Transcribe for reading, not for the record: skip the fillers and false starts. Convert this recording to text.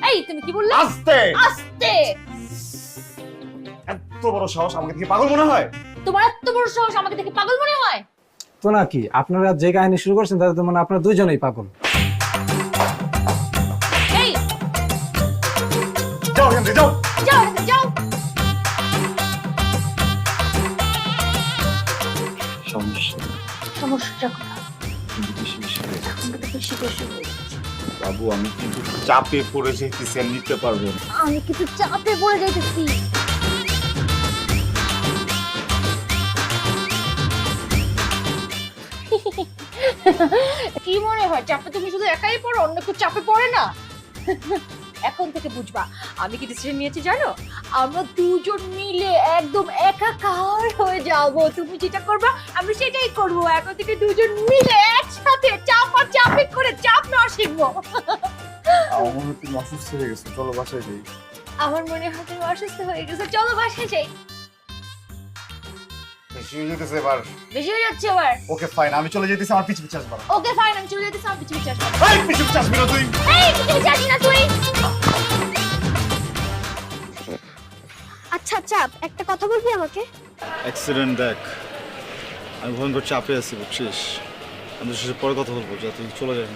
এই তুমি কি বললে? আস্তে আস্তে। এত বড় সাহস আমাকে দেখে পাগল মনে হয়? তোমার এত বড় সাহস আমাকে দেখে পাগল মনে হয়? তো নাকি আপনারা যে কাহিনী শুরু করছেন তাতে তো মানে আপনারা দুইজনেই পাগল। এই যাও এখান থেকে যাও। যাও এখান থেকে, যাও। সমস্যা সমস্যা কোথায়? কিন্তু বেশি বেশি হয়ে যাচ্ছে। আমাকে তো বেশি বেশি হয়ে যাচ্ছে। বাবু আমি কিন্তু চাপে পড়ে যেতেছি, আমি নিতে পারবো না। আমি কিন্তু চাপে পড়ে যাইতেছি। কি মনে হয় চাপে তুমি শুধু একাই পড়ো, অন্য কেউ চাপে পড়ে না? এখন থেকে বুঝবা আমি কি ডিসিশন নিয়েছি জানো? আমরা দুজন মিলে একদম একাকার হয়ে যাব। তুমি যেটা করবা আমি সেটাই করব। এখন থেকে দুজন মিলে একসাথে চাপাচাপি করে চাপ নেওয়া শিখবো। আমার মনে হয় তুমি অসুস্থ হয়ে গেছো, চলো বাসায় যাই। আমার মনে হয় তুমি অসুস্থ হয়ে গেছো, চলো বাসায় যাই। বেশি হয়ে যেতেছে এবার। বেশি হয়ে যাচ্ছে এবার। ওকে ফাইন, আমি চলে যেতেছি, আমার পিছু পিছু আসবা না। ওকে ফাইন, আমি চলে যেতেছি, আমার পিছু পিছু আসবে। এই পিছু পিছু আসবি না তুই। এই পিছু পিছু আসবি না তুই। আচ্ছা আচ্ছা, একটা কথা বলবি আমাকে? অ্যাক্সিডেন্ট দেখ, আমি ভয়ঙ্কর চাপে আছি বুঝছিস। আমি তোর সাথে পরে কথা বলবো, যা তুই চলে যাস।